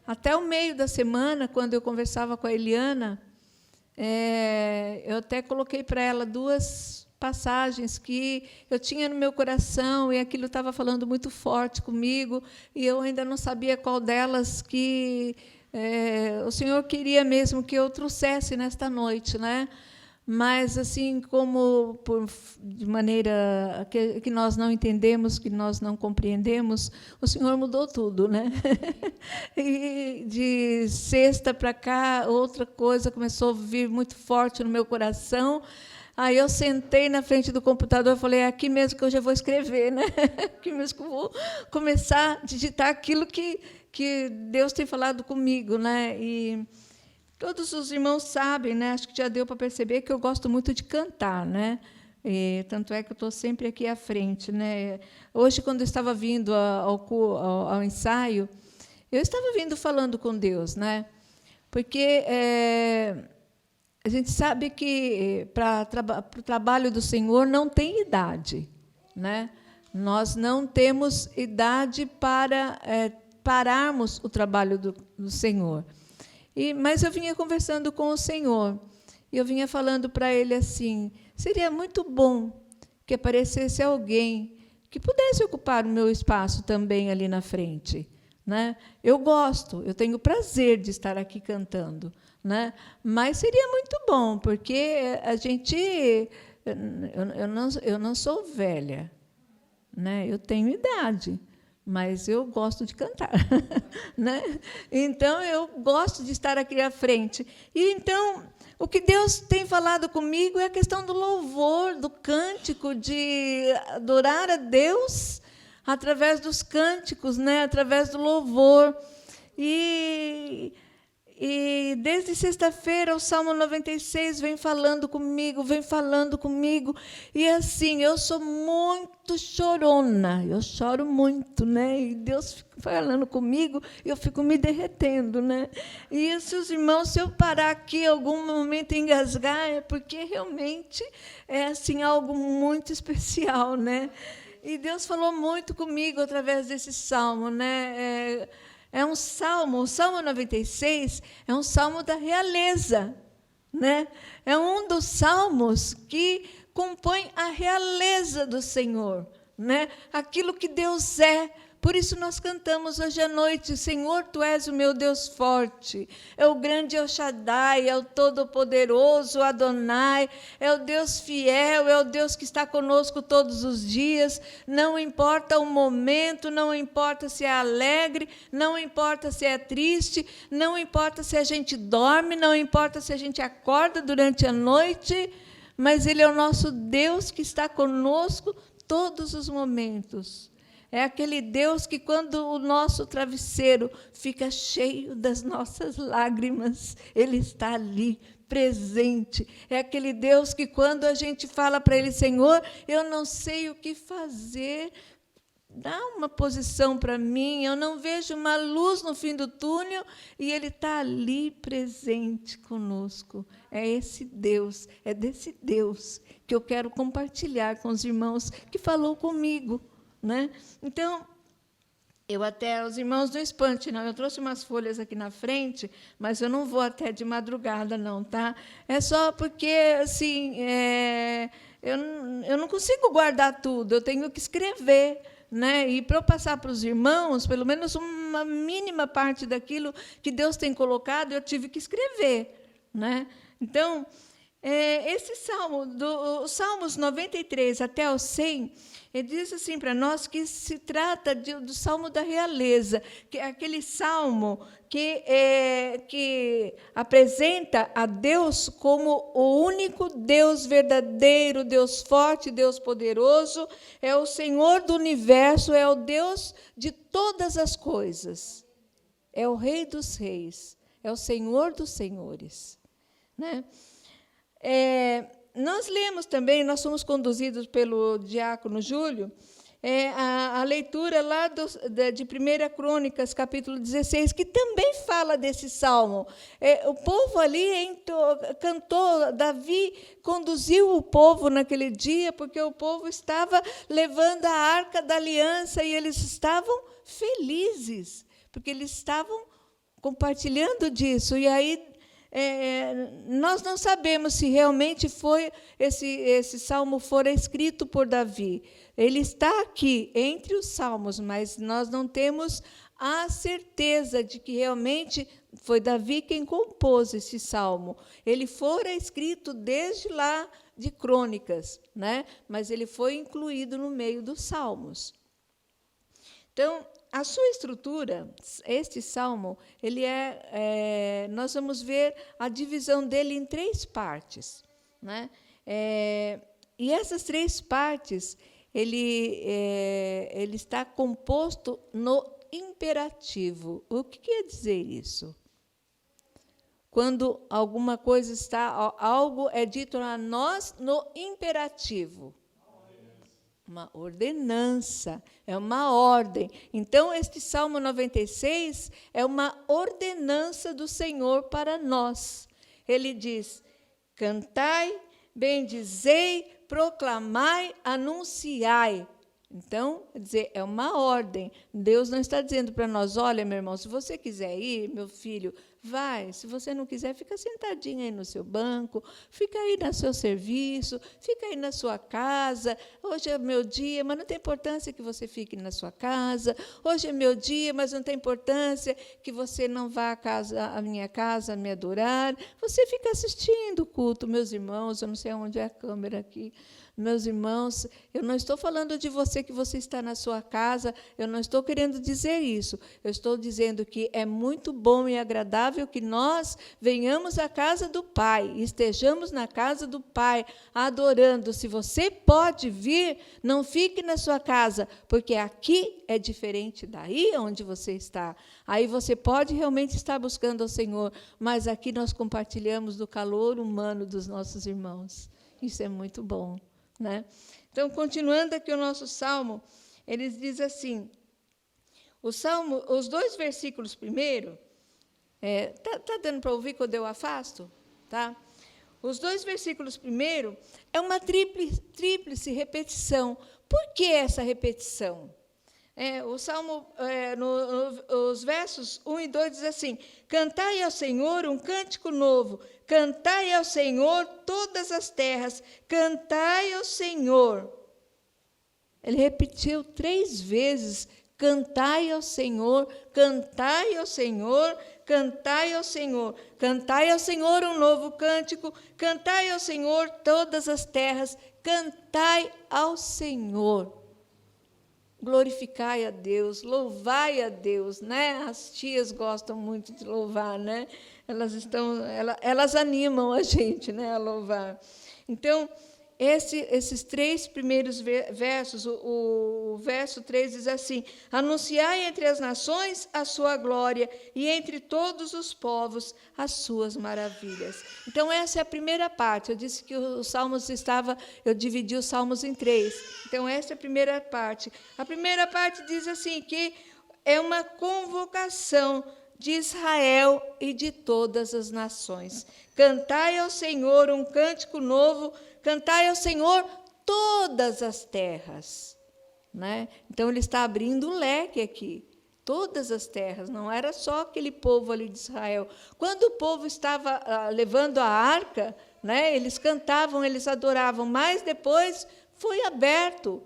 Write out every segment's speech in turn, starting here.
até o meio da semana, quando eu conversava com a Eliana, eu até coloquei para ela 2 passagens que eu tinha no meu coração, e aquilo estava falando muito forte comigo, e eu ainda não sabia qual delas que o Senhor queria mesmo que eu trouxesse nesta noite, né? Mas, assim, como de maneira que nós não entendemos, que nós não compreendemos, o Senhor mudou tudo, né? E de sexta para cá, outra coisa começou a vir muito forte no meu coração. Aí eu sentei na frente do computador e falei, é aqui mesmo que eu já vou escrever, né? Aqui mesmo que eu vou começar a digitar aquilo que Deus tem falado comigo, né? E todos os irmãos sabem, né? Acho que já deu para perceber que eu gosto muito de cantar, né? Tanto é que eu estou sempre aqui à frente, né? Hoje, quando eu estava vindo ao ensaio, eu estava vindo falando com Deus, né? Porque a gente sabe que para o trabalho do Senhor não tem idade, né? Nós não temos idade para pararmos o trabalho do Senhor. Mas eu vinha conversando com o Senhor, e eu vinha falando para Ele assim, seria muito bom que aparecesse alguém que pudesse ocupar o meu espaço também ali na frente, né? Eu gosto, eu tenho prazer de estar aqui cantando, né? Mas seria muito bom, porque a gente... Eu não sou velha, né? Eu tenho idade, mas eu gosto de cantar, né? Então, eu gosto de estar aqui à frente. E, então, o que Deus tem falado comigo é a questão do louvor, do cântico, de adorar a Deus através dos cânticos, né? Através do louvor. E desde sexta-feira, o Salmo 96 vem falando comigo, e assim, eu sou muito chorona, eu choro muito, né? E Deus fica falando comigo, e eu fico me derretendo, né? E se os irmãos, se eu parar aqui algum momento e engasgar, é porque realmente é assim, algo muito especial, né? E Deus falou muito comigo através desse salmo, né? É um salmo, o Salmo 96 é um salmo da realeza, né? É um dos salmos que compõe a realeza do Senhor, né? Aquilo que Deus é. Por isso nós cantamos hoje à noite, Senhor, Tu és o meu Deus forte, é o grande El Shaddai, é o Todo-Poderoso, Adonai, é o Deus fiel, é o Deus que está conosco todos os dias, não importa o momento, não importa se é alegre, não importa se é triste, não importa se a gente dorme, não importa se a gente acorda durante a noite, mas Ele é o nosso Deus que está conosco todos os momentos. É aquele Deus que, quando o nosso travesseiro fica cheio das nossas lágrimas, Ele está ali, presente. É aquele Deus que, quando a gente fala para Ele, Senhor, eu não sei o que fazer, dá uma posição para mim, eu não vejo uma luz no fim do túnel, e Ele está ali, presente conosco. É esse Deus, é desse Deus que eu quero compartilhar com os irmãos que falou comigo, né? Então, eu até, os irmãos não espante, não. Eu trouxe umas folhas aqui na frente, mas eu não vou até de madrugada, não, tá? É só porque, assim, eu não consigo guardar tudo, eu tenho que escrever, né? E, para eu passar para os irmãos, pelo menos uma mínima parte daquilo que Deus tem colocado, eu tive que escrever, né? Então, esse salmo, os Salmos 93 até o 100, ele diz assim para nós que se trata do salmo da realeza, que é aquele salmo que apresenta a Deus como o único Deus verdadeiro, Deus forte, Deus poderoso, é o Senhor do universo, é o Deus de todas as coisas, é o Rei dos reis, é o Senhor dos senhores, né? Nós lemos também, nós fomos conduzidos pelo diácono Júlio, a leitura lá de 1 Crônicas, capítulo 16, que também fala desse salmo. O povo ali cantou, Davi conduziu o povo naquele dia, porque o povo estava levando a arca da aliança, e eles estavam felizes, porque eles estavam compartilhando disso. E aí nós não sabemos se realmente foi esse salmo fora escrito por Davi. Ele está aqui entre os salmos, mas nós não temos a certeza de que realmente foi Davi quem compôs esse salmo. Ele fora escrito desde lá de Crônicas, né? Mas ele foi incluído no meio dos salmos. Então, a sua estrutura, este salmo, nós vamos ver a divisão dele em 3 partes, né? E essas 3 partes, ele está composto no imperativo. O que quer dizer isso? Quando alguma coisa algo é dito a nós no imperativo. Uma ordenança, é uma ordem. Então, este Salmo 96 é uma ordenança do Senhor para nós. Ele diz: cantai, bendizei, proclamai, anunciai. Então, quer dizer, é uma ordem. Deus não está dizendo para nós: olha, meu irmão, se você quiser ir, meu filho, vai. Se você não quiser, fica sentadinho aí no seu banco, fica aí no seu serviço, fica aí na sua casa. Hoje é meu dia, mas não tem importância que você fique na sua casa. Hoje é meu dia, mas não tem importância que você não vá à minha casa me adorar. Você fica assistindo o culto, meus irmãos. Eu não sei onde é a câmera aqui. Meus irmãos, eu não estou falando de você que você está na sua casa, eu não estou querendo dizer isso. Eu estou dizendo que é muito bom e agradável que nós venhamos à casa do Pai, estejamos na casa do Pai, adorando. Se você pode vir, não fique na sua casa, porque aqui é diferente daí onde você está. Aí você pode realmente estar buscando ao Senhor, mas aqui nós compartilhamos do calor humano dos nossos irmãos. Isso é muito bom. Né? Então, continuando aqui o nosso salmo, ele diz assim, os 2 versículos primeiro, tá dando para ouvir quando eu afasto? Tá? Os 2 versículos primeiro é uma tríplice repetição. Por que essa repetição? O Salmo, os versos 1 e 2 diz assim: cantai ao Senhor um cântico novo, cantai ao Senhor todas as terras, cantai ao Senhor. Ele repetiu 3 vezes: cantai ao Senhor, cantai ao Senhor, cantai ao Senhor, cantai ao Senhor um novo cântico, cantai ao Senhor todas as terras, cantai ao Senhor. Glorificai a Deus, louvai a Deus, né? As tias gostam muito de louvar, né? Elas animam a gente, né, a louvar. Então, esses 3 primeiros versos, o verso 3 diz assim: anunciai entre as nações a sua glória e entre todos os povos as suas maravilhas. Então, essa é a primeira parte. Eu disse que eu dividi os salmos em 3. Então, essa é a primeira parte. A primeira parte diz assim, que é uma convocação de Israel e de todas as nações. Cantai ao Senhor um cântico novo, cantai ao Senhor todas as terras. Né? Então, ele está abrindo um leque aqui. Todas as terras, não era só aquele povo ali de Israel. Quando o povo estava levando a arca, né, eles cantavam, eles adoravam, mas depois foi aberto.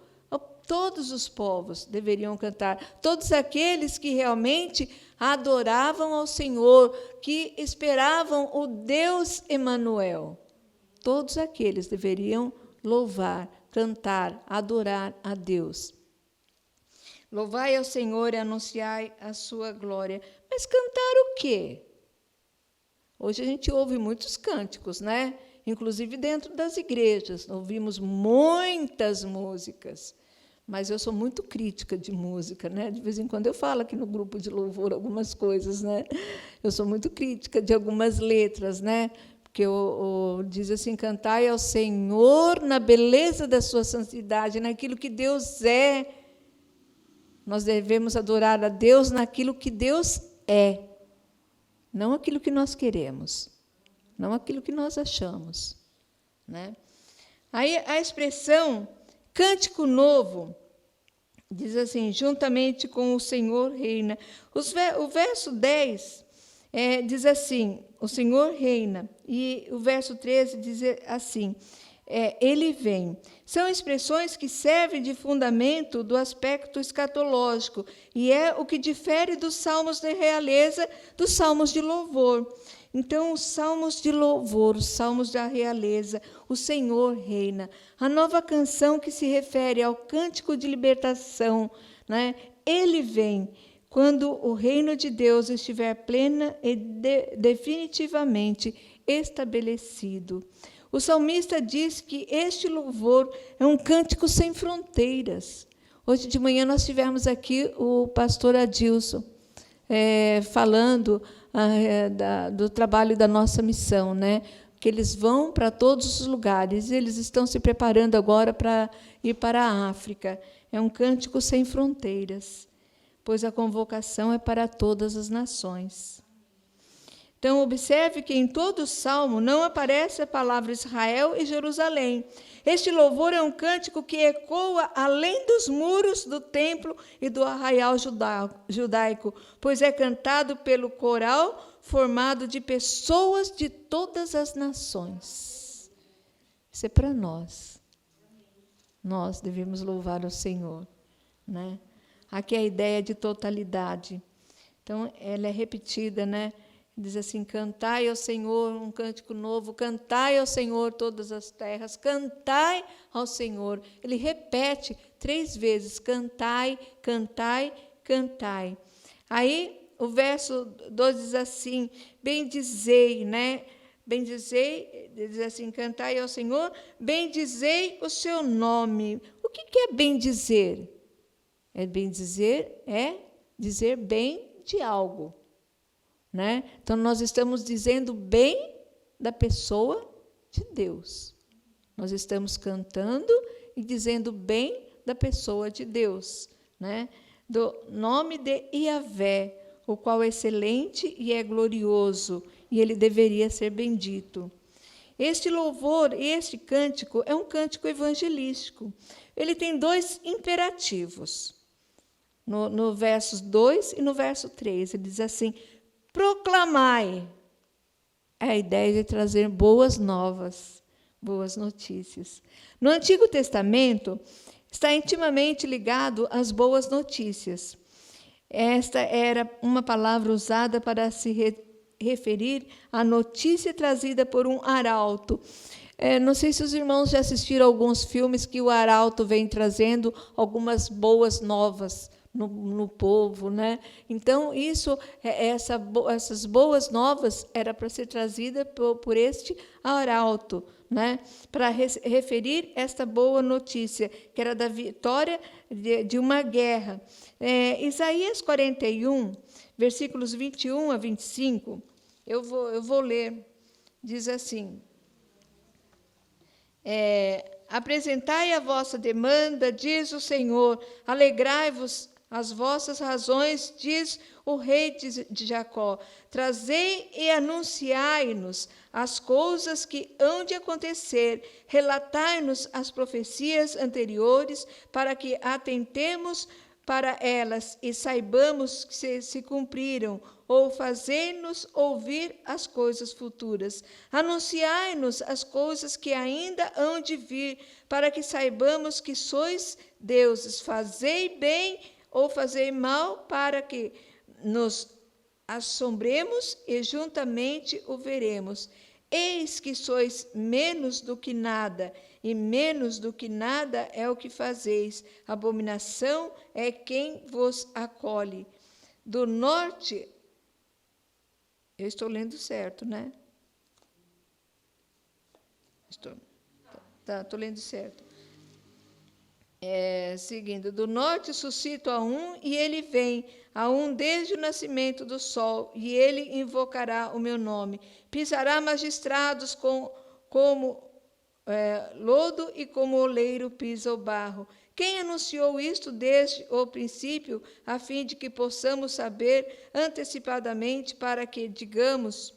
Todos os povos deveriam cantar. Todos aqueles que realmente adoravam ao Senhor, que esperavam o Deus Emanuel. Todos aqueles deveriam louvar, cantar, adorar a Deus. Louvai ao Senhor e anunciai a sua glória. Mas cantar o quê? Hoje a gente ouve muitos cânticos, né? Inclusive dentro das igrejas, ouvimos muitas músicas. Mas eu sou muito crítica de música, né? De vez em quando eu falo aqui no grupo de louvor algumas coisas, né? Eu sou muito crítica de algumas letras, né? Porque diz assim: cantai ao Senhor na beleza da sua santidade, naquilo que Deus é. Nós devemos adorar a Deus naquilo que Deus é, não aquilo que nós queremos, não aquilo que nós achamos, né? Aí a expressão cântico novo diz assim: juntamente com o Senhor reina. O verso 10 Diz assim, o Senhor reina. E o verso 13 diz assim, ele vem. São expressões que servem de fundamento do aspecto escatológico, e é o que difere dos salmos de realeza dos salmos de louvor. Então, os salmos de louvor, os salmos da realeza, o Senhor reina. A nova canção que se refere ao cântico de libertação, né? Ele vem quando o reino de Deus estiver plena e definitivamente estabelecido. O salmista diz que este louvor é um cântico sem fronteiras. Hoje de manhã nós tivemos aqui o pastor Adilson falando do trabalho da nossa missão, né? Que eles vão para todos os lugares, eles estão se preparando agora para ir para a África. É um cântico sem fronteiras, pois a convocação é para todas as nações. Então, observe que em todo o salmo não aparece a palavra Israel e Jerusalém. Este louvor é um cântico que ecoa além dos muros do templo e do arraial judaico, pois é cantado pelo coral formado de pessoas de todas as nações. Isso é para nós. Nós devemos louvar o Senhor, né? Aqui é a ideia de totalidade. Então, ela é repetida, né? Diz assim, cantai ao Senhor um cântico novo, cantai ao Senhor todas as terras, cantai ao Senhor. Ele repete 3 vezes, cantai, cantai, cantai. Aí, o verso 2 diz assim, bendizei, né? Bendizei, diz assim, cantai ao Senhor, bendizei o seu nome. O que é bendizer? Bendizer é dizer bem de algo. Né? Então, nós estamos dizendo bem da pessoa de Deus. Nós estamos cantando e dizendo bem da pessoa de Deus, né? Do nome de Iavé, o qual é excelente e é glorioso, e ele deveria ser bendito. Este louvor, este cântico, é um cântico evangelístico. Ele tem 2 imperativos. No versos 2 e no verso 3, ele diz assim, proclamai. É a ideia de trazer boas novas, boas notícias. No Antigo Testamento, está intimamente ligado às boas notícias. Esta era uma palavra usada para se referir à notícia trazida por um arauto. Não sei se os irmãos já assistiram a alguns filmes que o arauto vem trazendo algumas boas novas no povo, né? Então, essas boas novas era para ser trazida por este arauto, né? Para referir esta boa notícia, que era da vitória de uma guerra. Isaías 41, versículos 21 a 25, eu vou ler, diz assim, apresentai a vossa demanda, diz o Senhor, alegrai-vos as vossas razões, diz o rei de Jacó. Trazei e anunciai-nos as coisas que hão de acontecer. Relatai-nos as profecias anteriores, para que atentemos para elas e saibamos que se cumpriram, ou fazei-nos ouvir as coisas futuras. Anunciai-nos as coisas que ainda hão de vir, para que saibamos que sois deuses. Fazei bem ou fazei mal, para que nos assombremos e juntamente o veremos. Eis que sois menos do que nada, e menos do que nada é o que fazeis. Abominação é quem vos acolhe. Do norte, eu estou lendo certo, né? Estou lendo certo. Seguindo, do norte suscito a um, e ele vem, a um desde o nascimento do sol, e ele invocará o meu nome. Pisará magistrados como lodo, e como oleiro pisa o barro. Quem anunciou isto desde o princípio, a fim de que possamos saber antecipadamente, para que digamos,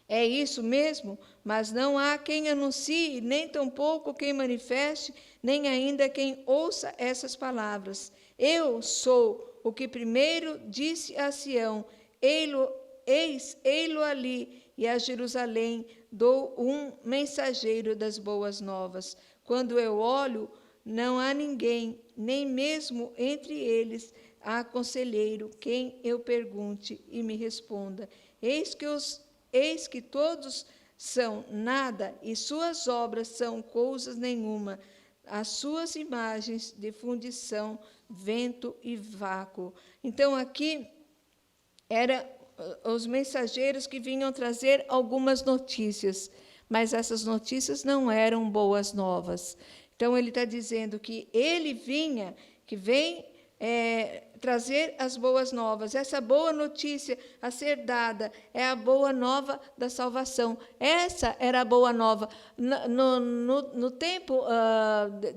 é isso mesmo? Mas não há quem anuncie, nem tampouco quem manifeste, nem ainda quem ouça essas palavras. Eu sou o que primeiro disse a Sião, ei-lo ei-lo ali, e a Jerusalém dou um mensageiro das boas novas. Quando eu olho, não há ninguém, nem mesmo entre eles há conselheiro, quem eu pergunte e me responda. Eis que todos são nada, e suas obras são coisas nenhuma. As suas imagens de fundição, vento e vácuo. Então, aqui, eram os mensageiros que vinham trazer algumas notícias, mas essas notícias não eram boas novas. Então, ele está dizendo que ele vinha, que vem trazer as boas novas. Essa boa notícia a ser dada é a boa nova da salvação. Essa era a boa nova. No tempo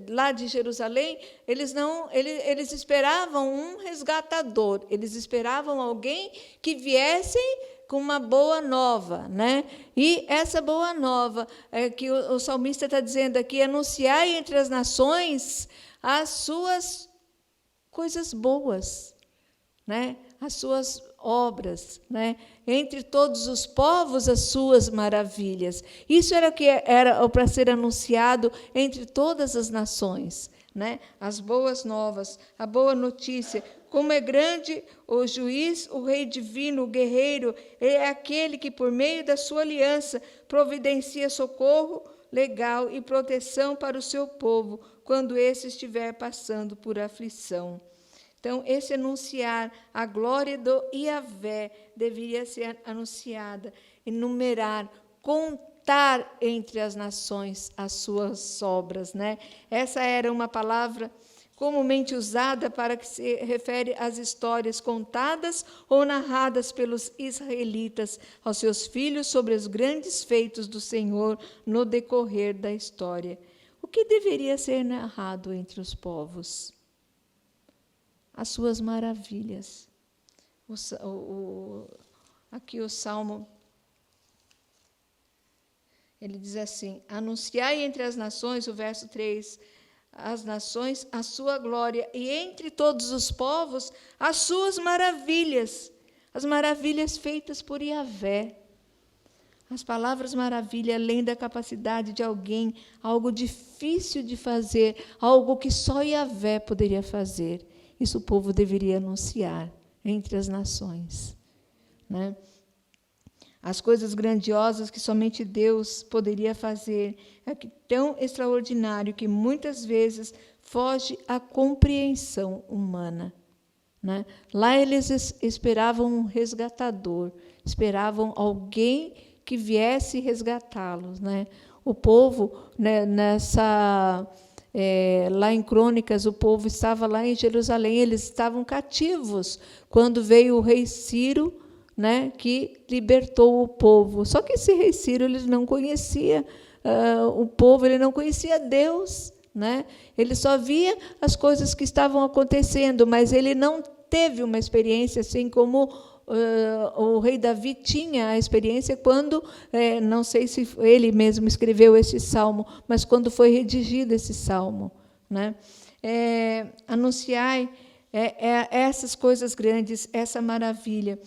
lá de Jerusalém, eles esperavam um resgatador, eles esperavam alguém que viesse com uma boa nova, né? E essa boa nova que o salmista está dizendo aqui, anunciai entre as nações as suas coisas boas, né? As suas obras, né? Entre todos os povos, as suas maravilhas. Isso era o que era para ser anunciado entre todas as nações, né? As boas novas, a boa notícia. Como é grande o juiz, o rei divino, o guerreiro, ele é aquele que, por meio da sua aliança, providencia socorro legal e proteção para o seu povo, quando esse estiver passando por aflição. Então, esse anunciar a glória do Iavé deveria ser anunciada, enumerar, contar entre as nações as suas obras, né? Essa era uma palavra comumente usada para que se refere às histórias contadas ou narradas pelos israelitas aos seus filhos sobre os grandes feitos do Senhor no decorrer da história. O que deveria ser narrado entre os povos? As suas maravilhas. Aqui o Salmo, ele diz assim, anunciai entre as nações, o verso 3, as nações a sua glória, e entre todos os povos as suas maravilhas, as maravilhas feitas por Iavé. As palavras maravilha, além da capacidade de alguém, algo difícil de fazer, algo que só Iavé poderia fazer. Isso o povo deveria anunciar entre as nações, né? As coisas grandiosas que somente Deus poderia fazer, é tão extraordinário que muitas vezes foge à compreensão humana, né? Lá eles esperavam um resgatador, esperavam alguém que viesse resgatá-los, né? O povo, né, lá em Crônicas, o povo estava lá em Jerusalém, eles estavam cativos quando veio o rei Ciro, né, que libertou o povo. Só que esse rei Ciro ele não conhecia o povo, ele não conhecia Deus, né? Ele só via as coisas que estavam acontecendo, mas ele não teve uma experiência assim como o rei Davi tinha a experiência quando, não sei se ele mesmo escreveu esse salmo, mas quando foi redigido esse salmo, né? Anunciai essas coisas grandes, essa maravilha.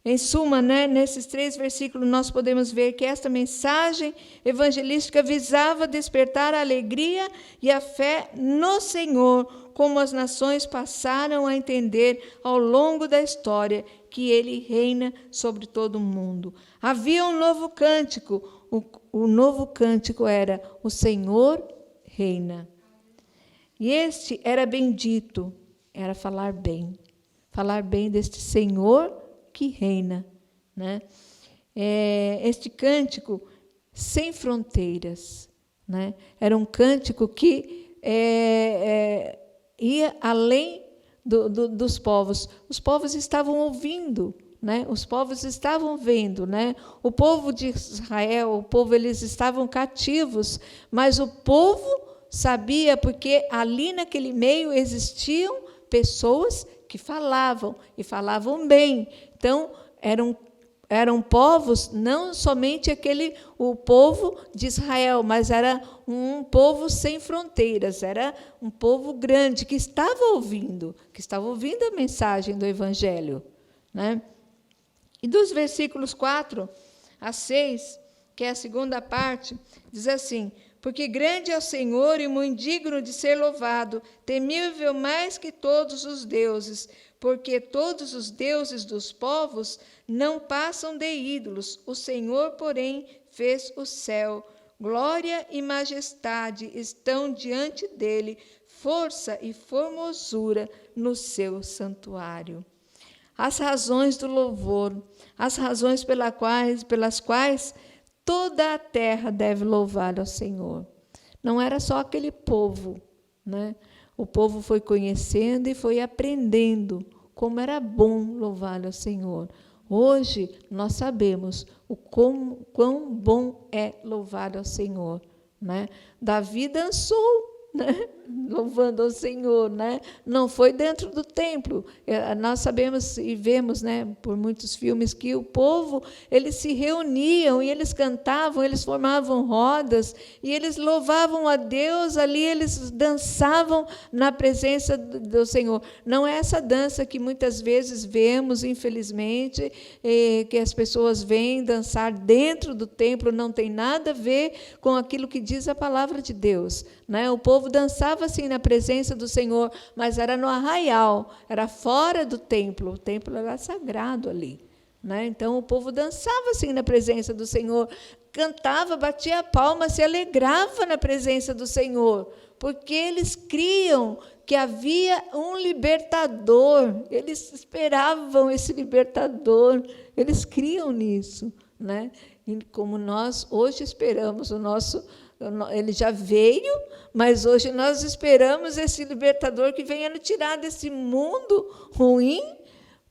Em suma, né, nesses 3 versículos, nós podemos ver que esta mensagem evangelística visava despertar a alegria e a fé no Senhor, como as nações passaram a entender ao longo da história que Ele reina sobre todo o mundo. Havia um novo cântico, o novo cântico era: o Senhor reina. E este era bendito, era falar bem deste Senhor que reina, né? Este cântico sem fronteiras, né? Era um cântico que ia além dos povos. Os povos estavam ouvindo, né? Os povos estavam vendo, né? O povo de Israel, o povo, eles estavam cativos, mas o povo sabia, porque ali naquele meio existiam pessoas que falavam, e falavam bem. Então, eram povos, não somente o povo de Israel, mas era um povo sem fronteiras, era um povo grande que estava ouvindo a mensagem do Evangelho, né? E dos versículos 4 a 6, que é a segunda parte, diz assim: porque grande é o Senhor e muito digno de ser louvado, temível mais que todos os deuses, porque todos os deuses dos povos não passam de ídolos. O Senhor, porém, fez o céu. Glória e majestade estão diante dele, força e formosura no seu santuário. As razões do louvor, as razões pelas quais toda a terra deve louvar ao Senhor. Não era só aquele povo, né? O povo foi conhecendo e foi aprendendo como era bom louvar ao Senhor. Hoje nós sabemos o quão bom é louvar ao Senhor, né? Davi dançou, né? Louvando ao Senhor, né? Não foi dentro do templo. Nós sabemos e vemos, né, por muitos filmes, que o povo, eles se reuniam e eles cantavam, eles formavam rodas e eles louvavam a Deus, ali eles dançavam na presença do Senhor. Não é essa dança que muitas vezes vemos, infelizmente, que as pessoas vêm dançar dentro do templo, não tem nada a ver com aquilo que diz a palavra de Deus, né? O povo dançava assim na presença do Senhor, mas era no arraial, era fora do templo. O templo era sagrado ali, né? Então o povo dançava assim na presença do Senhor, cantava, batia a palma, se alegrava na presença do Senhor, porque eles criam que havia um libertador, eles esperavam esse libertador, eles criam nisso, né? E como nós hoje esperamos o nosso. Ele já veio, mas hoje nós esperamos esse libertador que venha nos tirar desse mundo ruim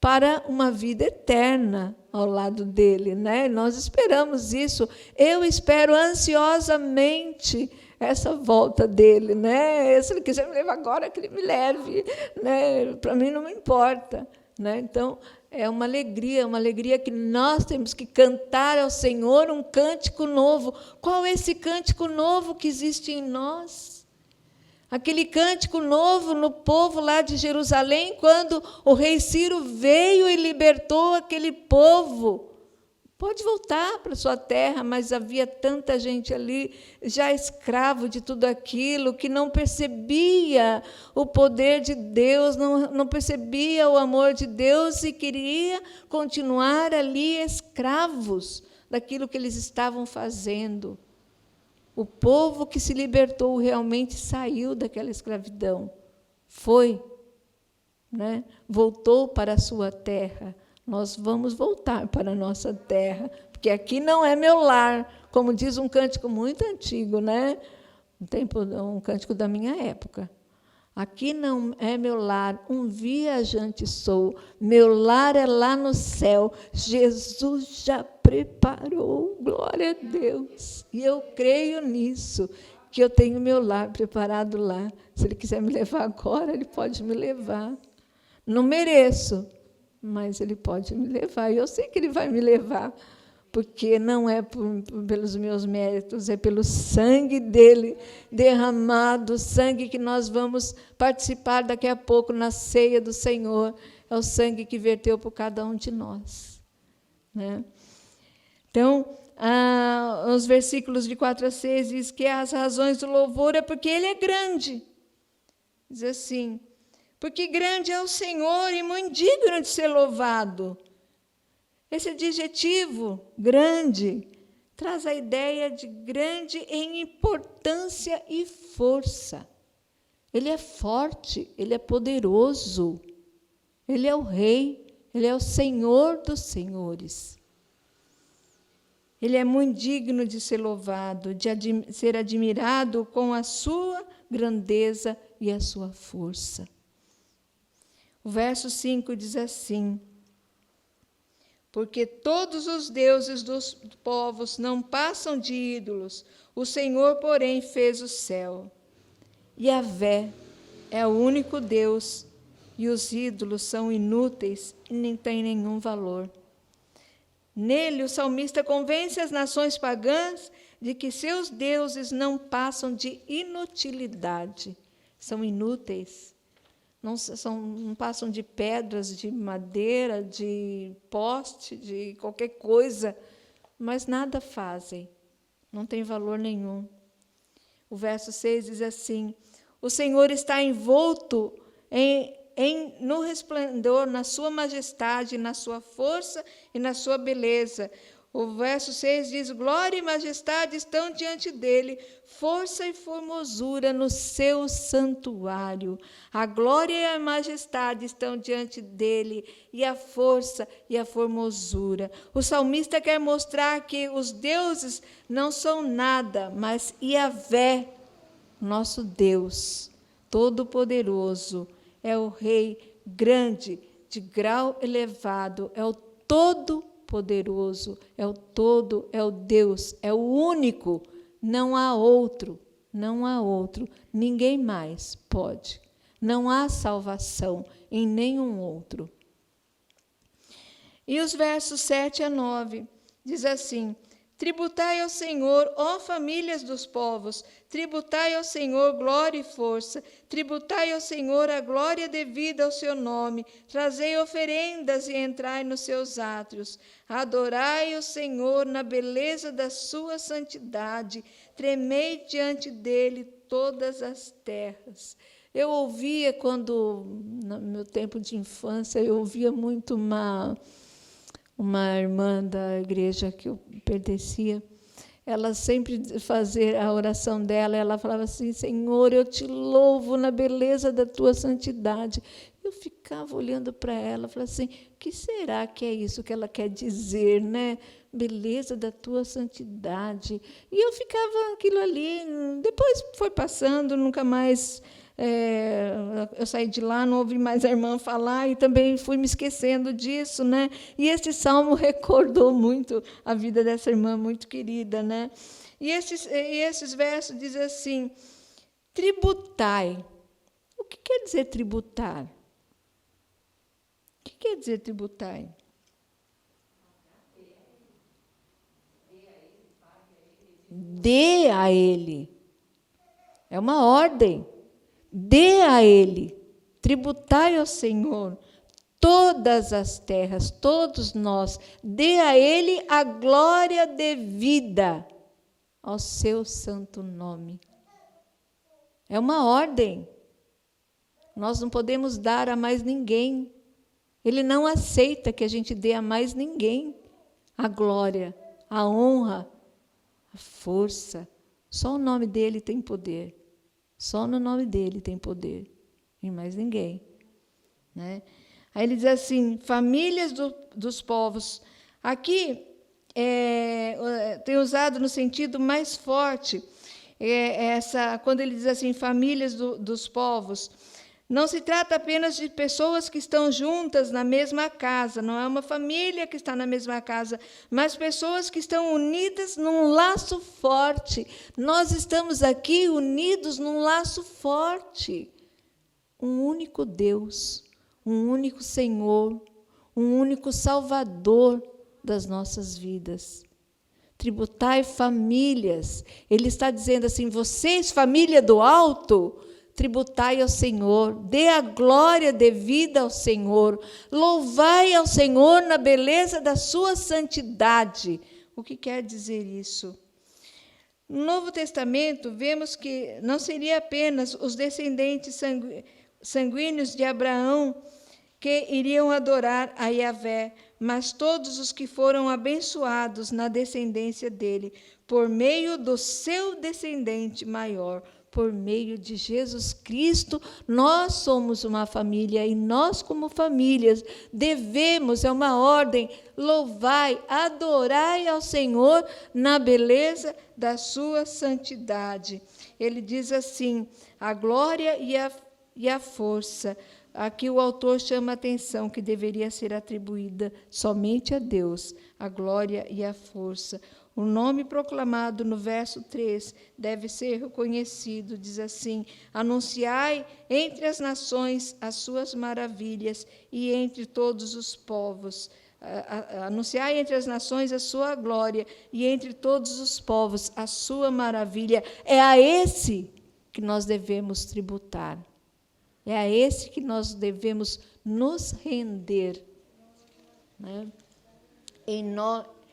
para uma vida eterna ao lado dele, né? Nós esperamos isso. Eu espero ansiosamente essa volta dele, né? Se ele quiser me levar agora, que ele me leve, né? Para mim não me importa, né? Então, é uma alegria que nós temos que cantar ao Senhor um cântico novo. Qual é esse cântico novo que existe em nós? Aquele cântico novo no povo lá de Jerusalém, quando o rei Ciro veio e libertou aquele povo. Pode voltar para a sua terra, mas havia tanta gente ali, já escravo de tudo aquilo, que não percebia o poder de Deus, não percebia o amor de Deus e queria continuar ali escravos daquilo que eles estavam fazendo. O povo que se libertou realmente saiu daquela escravidão. Foi, né? Voltou para a sua terra. Nós vamos voltar para a nossa terra, porque aqui não é meu lar, como diz um cântico muito antigo, né? Um cântico da minha época. Aqui não é meu lar, um viajante sou, meu lar é lá no céu, Jesus já preparou, glória a Deus. E eu creio nisso, que eu tenho meu lar preparado lá. Se Ele quiser me levar agora, Ele pode me levar. Não mereço, mas Ele pode me levar. E eu sei que Ele vai me levar, porque não é pelos meus méritos, é pelo sangue dEle derramado, sangue que nós vamos participar daqui a pouco na ceia do Senhor. É o sangue que verteu por cada um de nós, né? Então, os versículos de 4 a 6 diz que as razões do louvor é porque Ele é grande. Diz assim: porque grande é o Senhor e muito digno de ser louvado. Esse adjetivo, grande, traz a ideia de grande em importância e força. Ele é forte, Ele é poderoso, Ele é o Rei, Ele é o Senhor dos senhores. Ele é muito digno de ser louvado, de ser admirado com a sua grandeza e a sua força. O verso 5 diz assim: porque todos os deuses dos povos não passam de ídolos, o Senhor, porém, fez o céu. Yahvé é o único Deus, e os ídolos são inúteis e nem têm nenhum valor. Nele, o salmista convence as nações pagãs de que seus deuses não passam de inutilidade, são inúteis. não passam de pedras, de madeira, de poste, de qualquer coisa, mas nada fazem, não tem valor nenhum. O verso 6 diz assim: o Senhor está envolto no resplendor, na sua majestade, na sua força e na sua beleza. O verso 6 diz: glória e majestade estão diante dele, força e formosura no seu santuário. A glória e a majestade estão diante dele, e a força e a formosura. O salmista quer mostrar que os deuses não são nada, mas Yahvé, nosso Deus Todo-Poderoso, é o Rei grande, de grau elevado, é o Todo-Poderoso, é o todo, é o Deus, é o único, não há outro, ninguém mais pode. Não há salvação em nenhum outro. E os versos 7 a 9 diz assim: tributai ao Senhor, ó famílias dos povos, tributai ao Senhor glória e força, tributai ao Senhor a glória devida ao seu nome, trazei oferendas e entrai nos seus átrios, adorai o Senhor na beleza da sua santidade, tremei diante dele todas as terras. Eu ouvia, no meu tempo de infância, eu ouvia muito uma irmã da igreja que eu pertencia, ela sempre fazia a oração dela, ela falava assim: Senhor, eu te louvo na beleza da tua santidade. Eu ficava olhando para ela, falava assim: o que será que é isso que ela quer dizer, né? Beleza da tua santidade. E eu ficava aquilo ali, depois foi passando, nunca mais... eu saí de lá, não ouvi mais a irmã falar e também fui me esquecendo disso, né? E esse salmo recordou muito a vida dessa irmã muito querida, né? E esses versos dizem assim: tributai. O que quer dizer tributar? O que quer dizer tributai? Dê a ele. É uma ordem. Dê a ele, tributai ao Senhor todas as terras, todos nós, dê a ele a glória devida ao seu santo nome. É uma ordem. Nós não podemos dar a mais ninguém. Ele não aceita que a gente dê a mais ninguém a glória, a honra, a força. Só o nome dele tem poder. Só no nome dele tem poder, e mais ninguém. Né? Aí ele diz assim: famílias dos povos. Aqui tem usado no sentido mais forte, quando ele diz assim, famílias dos povos. Não se trata apenas de pessoas que estão juntas na mesma casa, não é uma família que está na mesma casa, mas pessoas que estão unidas num laço forte. Nós estamos aqui unidos num laço forte. Um único Deus, um único Senhor, um único Salvador das nossas vidas. Tributai famílias. Ele está dizendo assim: vocês, família do alto, tributai ao Senhor, dê a glória devida ao Senhor, louvai ao Senhor na beleza da sua santidade. O que quer dizer isso? No Novo Testamento, vemos que não seria apenas os descendentes sanguíneos de Abraão que iriam adorar a Yahvé, mas todos os que foram abençoados na descendência dele, por meio do seu descendente maior, por meio de Jesus Cristo. Nós somos uma família e nós, como famílias, devemos, é uma ordem, louvai, adorai ao Senhor na beleza da sua santidade. Ele diz assim: a glória e a força. Aqui o autor chama a atenção que deveria ser atribuída somente a Deus, a glória e a força. O nome proclamado no verso 3 deve ser reconhecido, diz assim: anunciai entre as nações as suas maravilhas e entre todos os povos. Anunciai entre as nações a sua glória e entre todos os povos a sua maravilha. É a esse que nós devemos tributar. É a esse que nós devemos nos render. Né?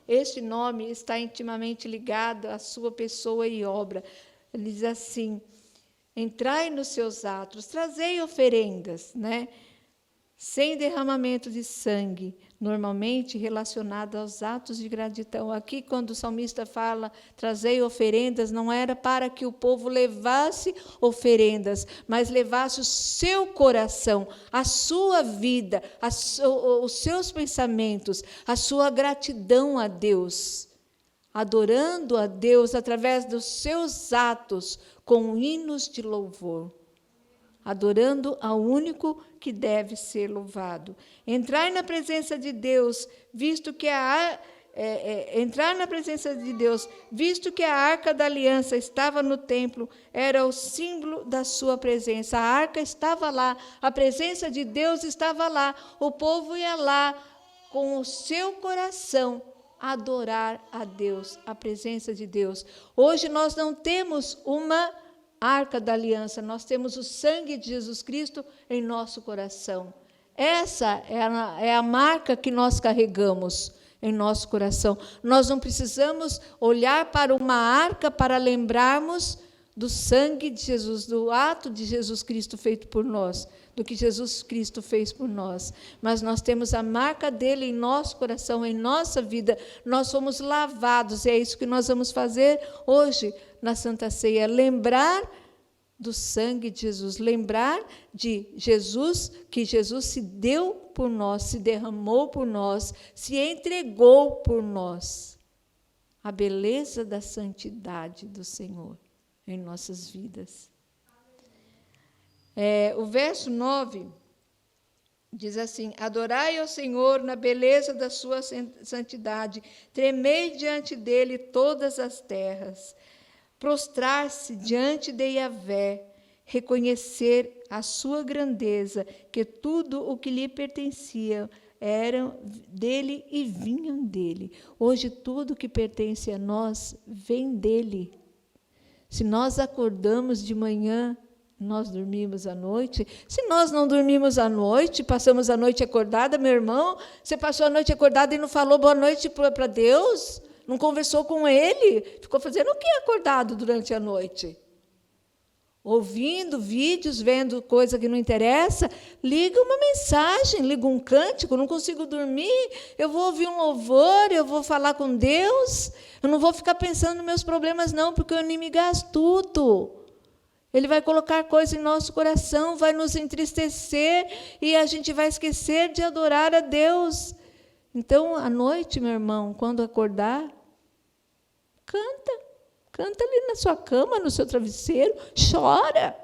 Este nome está intimamente ligado à sua pessoa e obra. Ele diz assim: entrai nos seus atos, trazei oferendas, né? Sem derramamento de sangue, normalmente relacionado aos atos de gratidão. Aqui, quando o salmista fala, trazei oferendas, não era para que o povo levasse oferendas, mas levasse o seu coração, a sua vida, os seus pensamentos, a sua gratidão a Deus, adorando a Deus através dos seus atos, com hinos de louvor. Adorando ao único que deve ser louvado. Entrar na presença de Deus, visto que a Arca da Aliança estava no templo, era o símbolo da sua presença. A arca estava lá, a presença de Deus estava lá, o povo ia lá com o seu coração adorar a Deus, a presença de Deus. Hoje nós não temos uma Arca da Aliança, nós temos o sangue de Jesus Cristo em nosso coração. Essa é a marca que nós carregamos em nosso coração. Nós não precisamos olhar para uma arca para lembrarmos do sangue de Jesus, do ato de Jesus Cristo feito por nós, do que Jesus Cristo fez por nós. Mas nós temos a marca dele em nosso coração, em nossa vida. Nós somos lavados, e é isso que nós vamos fazer hoje na Santa Ceia, lembrar do sangue de Jesus, lembrar de Jesus, que Jesus se deu por nós, se derramou por nós, se entregou por nós. A beleza da santidade do Senhor em nossas vidas. O verso 9 diz assim: adorai ao Senhor na beleza da sua santidade, tremei diante dele todas as terras. Prostrar-se diante de Yahvé, reconhecer a sua grandeza, que tudo o que lhe pertencia eram dele e vinham dele. Hoje, tudo que pertence a nós vem dele. Se nós acordamos de manhã, nós dormimos à noite. Se nós não dormimos à noite, passamos a noite acordada, meu irmão, você passou a noite acordada e não falou boa noite para Deus? Não conversou com ele? Ficou fazendo o que acordado durante a noite? Ouvindo vídeos, vendo coisa que não interessa? Liga uma mensagem, liga um cântico, não consigo dormir, eu vou ouvir um louvor, eu vou falar com Deus, eu não vou ficar pensando nos meus problemas, não, porque o inimigo é astuto. Ele vai colocar coisas em nosso coração, vai nos entristecer e a gente vai esquecer de adorar a Deus. Então, à noite, meu irmão, quando acordar, canta ali na sua cama, no seu travesseiro, chora,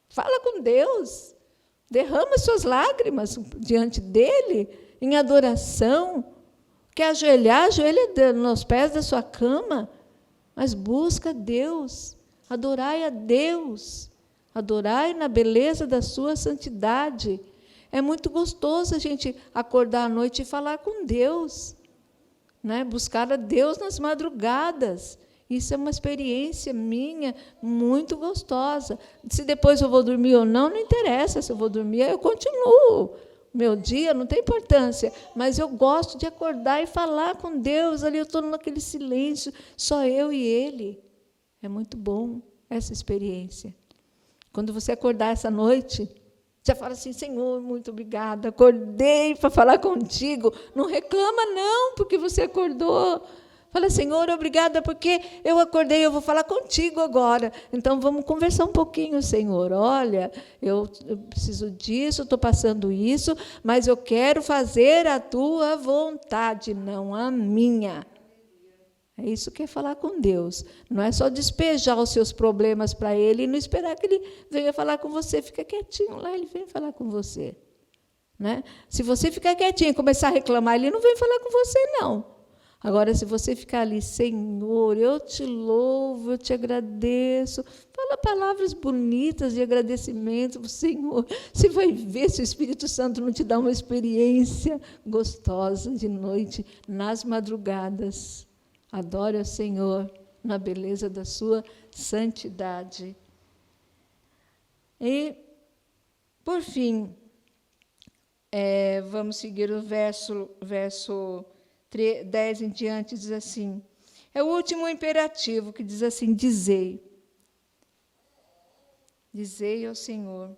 fala com Deus, derrama suas lágrimas diante dele, em adoração. Quer ajoelha nos pés da sua cama, mas busca Deus, adorai a Deus, adorai na beleza da sua santidade. É muito gostoso a gente acordar à noite e falar com Deus, né? Buscar a Deus nas madrugadas. Isso é uma experiência minha muito gostosa. Se depois eu vou dormir ou não, não interessa. Se eu vou dormir, eu continuo. Meu dia não tem importância, mas eu gosto de acordar e falar com Deus. Ali eu estou naquele silêncio, só eu e Ele. É muito bom essa experiência. Quando você acordar essa noite, já fala assim: Senhor, muito obrigada, acordei para falar contigo. Não reclama, não, porque você acordou. Fala: Senhor, obrigada, porque eu acordei, eu vou falar contigo agora. Então, vamos conversar um pouquinho, Senhor. Olha, eu preciso disso, estou passando isso, mas eu quero fazer a tua vontade, não a minha. É isso que é falar com Deus. Não é só despejar os seus problemas para Ele e não esperar que Ele venha falar com você. Fica quietinho lá, Ele vem falar com você. Né? Se você ficar quietinho e começar a reclamar, Ele não vem falar com você, não. Agora, se você ficar ali: Senhor, eu te louvo, eu te agradeço, fala palavras bonitas de agradecimento para o Senhor, você vai ver se o Espírito Santo não te dá uma experiência gostosa de noite, nas madrugadas. Adore ao Senhor na beleza da sua santidade. E, Por fim, vamos seguir o verso 10 em diante, diz assim, é o último imperativo, que diz assim, dizei. Dizei ao Senhor.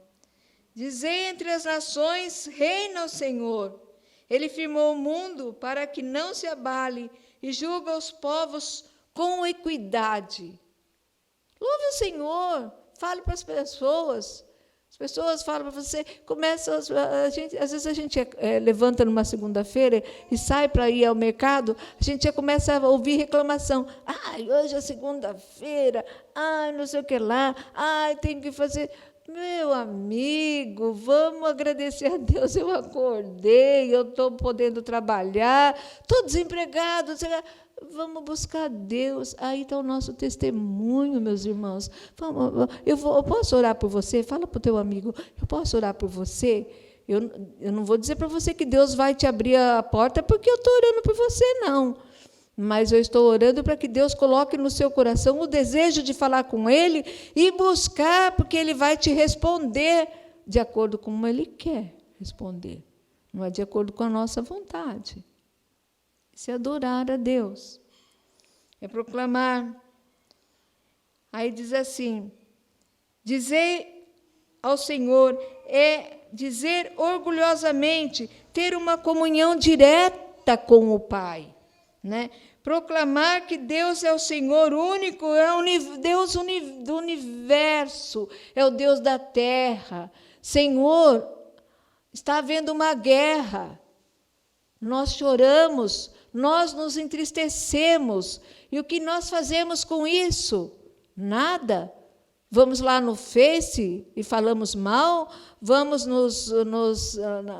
Dizei entre as nações, reina o Senhor. Ele firmou o mundo para que não se abale e julga os povos com equidade. Louve o Senhor, fale para as pessoas. As pessoas falam para você, às vezes a gente levanta numa segunda-feira e sai para ir ao mercado, a gente já começa a ouvir reclamação. Ai, hoje é segunda-feira, ai, não sei o que lá, ai, tem que fazer. Meu amigo, vamos agradecer a Deus, eu acordei, eu estou podendo trabalhar, estou desempregado, vamos buscar Deus. Aí está o nosso testemunho, meus irmãos. Eu posso orar por você? Fala para o teu amigo, eu posso orar por você? Eu não vou dizer para você que Deus vai te abrir a porta porque eu estou orando por você, não. Mas eu estou orando para que Deus coloque no seu coração o desejo de falar com Ele e buscar, porque Ele vai te responder de acordo com como Ele quer responder. Não é de acordo com a nossa vontade. Isso é adorar a Deus. É proclamar. Aí diz assim, dizer ao Senhor é dizer orgulhosamente, ter uma comunhão direta com o Pai. Né? Proclamar que Deus é o Senhor único, é o Deus do universo, é o Deus da terra. Senhor, está havendo uma guerra. Nós choramos, nós nos entristecemos. E o que nós fazemos com isso? Nada. Vamos lá no Face e falamos mal, vamos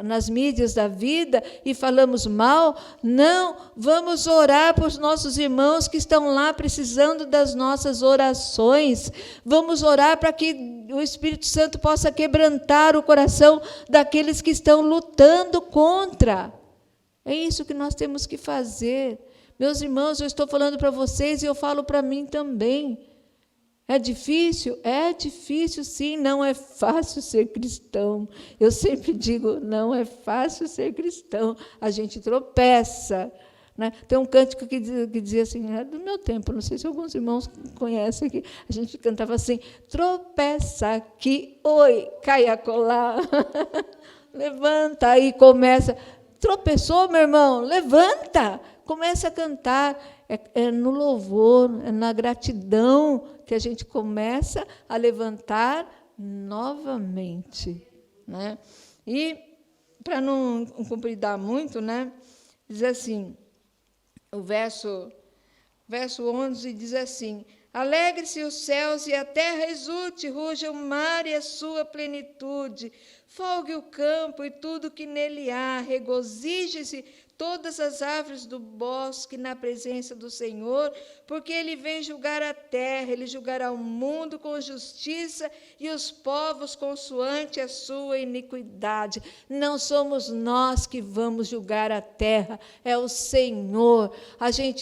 nas mídias da vida e falamos mal. Não, vamos orar para os nossos irmãos que estão lá precisando das nossas orações. Vamos orar para que o Espírito Santo possa quebrantar o coração daqueles que estão lutando contra. É isso que nós temos que fazer. Meus irmãos, eu estou falando para vocês e eu falo para mim também. É difícil? É difícil, sim. Não é fácil ser cristão. Eu sempre digo, não é fácil ser cristão. A gente tropeça. Né? Tem um cântico que dizia assim, é do meu tempo, não sei se alguns irmãos conhecem, que a gente cantava assim, tropeça aqui, oi, cai acolá. Levanta aí, começa. Tropeçou, meu irmão? Levanta! Começa a cantar. É no louvor, é na gratidão que a gente começa a levantar novamente. Né? E, para não compridar muito, né, diz assim, o verso 11 diz assim, alegre-se os céus e a terra exulte, ruja o mar e a sua plenitude, folgue o campo e tudo que nele há, regozije-se todas as árvores do bosque na presença do Senhor, porque Ele vem julgar a terra, Ele julgará o mundo com justiça e os povos consoante a sua iniquidade. Não somos nós que vamos julgar a terra, é o Senhor.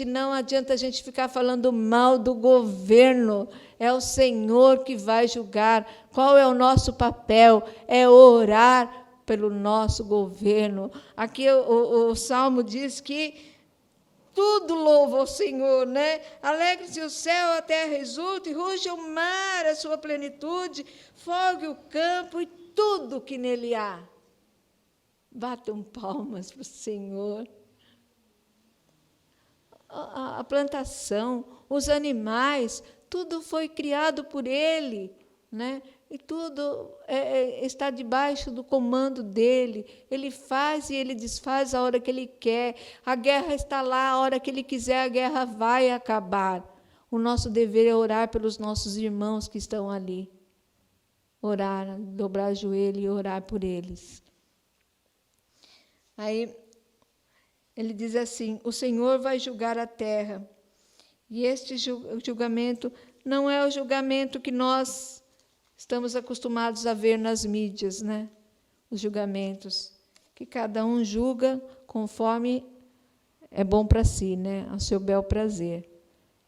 Não adianta a gente ficar falando mal do governo, é o Senhor que vai julgar. Qual é o nosso papel? É orar pelo nosso governo. Aqui o Salmo diz que tudo louva ao Senhor, né? Alegre-se o céu, a terra exulta, e ruja o mar, a sua plenitude, folgue o campo e tudo que nele há. Batam palmas para o Senhor. A plantação, os animais, tudo foi criado por Ele, né? E tudo está debaixo do comando dele. Ele faz e ele desfaz a hora que ele quer. A guerra está lá, a hora que ele quiser, a guerra vai acabar. O nosso dever é orar pelos nossos irmãos que estão ali. Orar, dobrar o joelho e orar por eles. Aí, ele diz assim, o Senhor vai julgar a terra. E este julgamento não é o julgamento que nós estamos acostumados a ver nas mídias, né? Os julgamentos, que cada um julga conforme é bom para si, né? Ao seu bel prazer.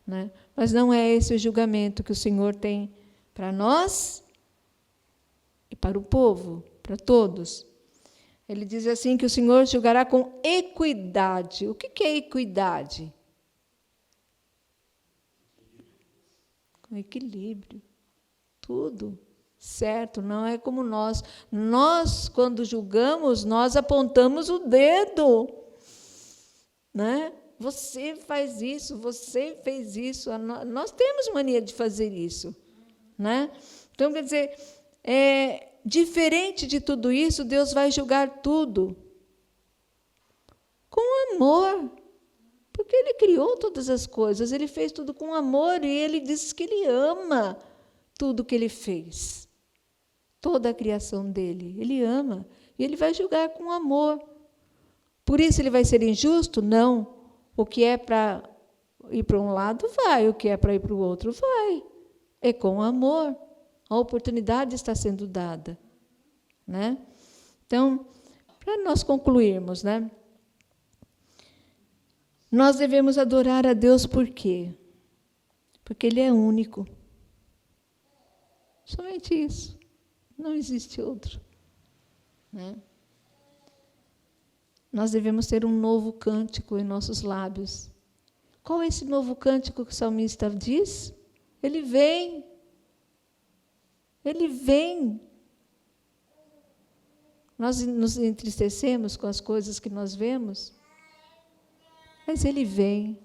Né? Mas não é esse o julgamento que o Senhor tem para nós e para o povo. para todos. Ele diz assim que o Senhor julgará com equidade. O que é equidade? Com equilíbrio. Tudo certo, não é como nós. Nós, quando julgamos, nós apontamos o dedo, né? Você faz isso, você fez isso. Nós temos mania de fazer isso, né? Então, quer dizer, diferente de tudo isso, Deus vai julgar tudo com amor, porque Ele criou todas as coisas, Ele fez tudo com amor, e Ele diz que Ele ama tudo que Ele fez, toda a criação dEle, Ele ama, e Ele vai julgar com amor. Por isso Ele vai ser injusto? Não. O que é para ir para um lado, vai, o que é para ir para o outro, vai. É com amor. A oportunidade está sendo dada, né? Então, para nós concluirmos, né? Nós devemos adorar a Deus por quê? Porque Ele é único. Somente isso. Não existe outro, né? Nós devemos ter um novo cântico em nossos lábios. Qual é esse novo cântico que o salmista diz? Ele vem. Ele vem. Nós nos entristecemos com as coisas que nós vemos, mas Ele vem.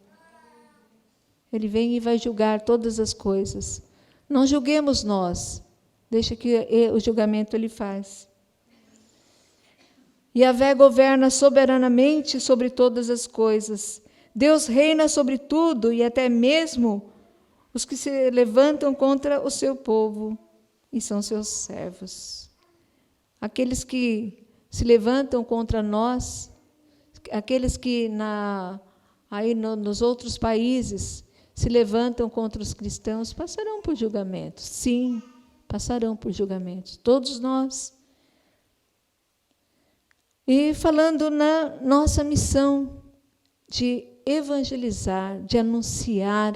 Ele vem e vai julgar todas as coisas. Não julguemos nós. Deixa que o julgamento Ele faz. Yahvé governa soberanamente sobre todas as coisas. Deus reina sobre tudo e até mesmo os que se levantam contra o seu povo e são seus servos. Aqueles que se levantam contra nós, aqueles que nos outros países se levantam contra os cristãos, passarão por julgamentos. Sim, passarão por julgamentos. Todos nós. E falando na nossa missão de evangelizar, de anunciar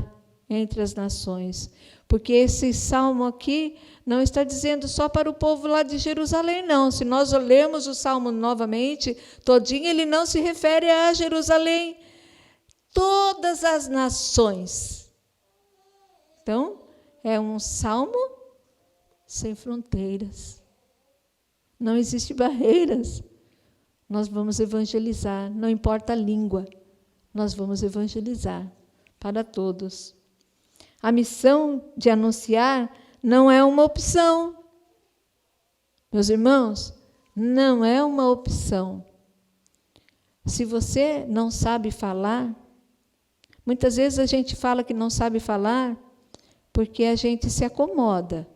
entre as nações. Porque esse salmo aqui não está dizendo só para o povo lá de Jerusalém, não. Se nós lermos o salmo novamente, todinho, ele não se refere a Jerusalém. Todas as nações. Então, é um salmo sem fronteiras. Não existem barreiras. Nós vamos evangelizar, não importa a língua, nós vamos evangelizar para todos. A missão de anunciar não é uma opção. Meus irmãos, não é uma opção. Se você não sabe falar, muitas vezes a gente fala que não sabe falar porque a gente se acomoda.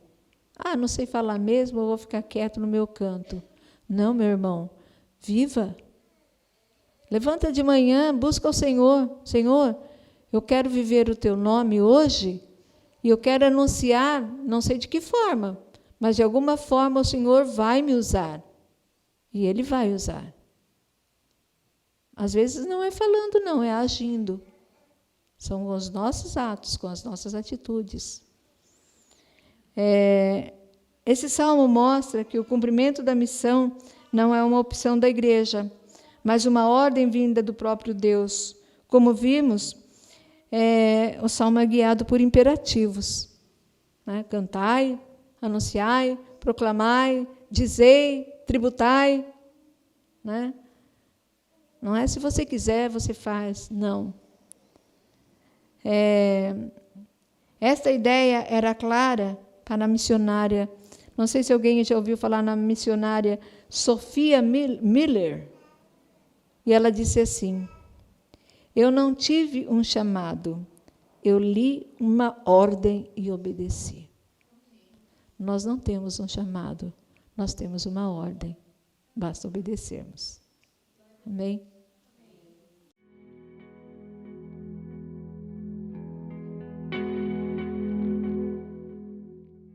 Ah, não sei falar mesmo, eu vou ficar quieto no meu canto. Não, meu irmão. Viva. Levanta de manhã, busca o Senhor. Senhor, eu quero viver o teu nome hoje e eu quero anunciar, não sei de que forma, mas de alguma forma o Senhor vai me usar. E Ele vai usar. Às vezes não é falando, não, é agindo. São os nossos atos, com as nossas atitudes. Esse salmo mostra que o cumprimento da missão não é uma opção da igreja, mas uma ordem vinda do próprio Deus. Como vimos, o salmo é guiado por imperativos. Né? Cantai, anunciai, proclamai, dizei, tributai. Né? Não é se você quiser, você faz. Não. Esta ideia era clara para a missionária. Não sei se alguém já ouviu falar na missionária Sophia Miller. E ela disse assim: eu não tive um chamado, eu li uma ordem e obedeci. Nós não temos um chamado, nós temos uma ordem, basta obedecermos. Amém?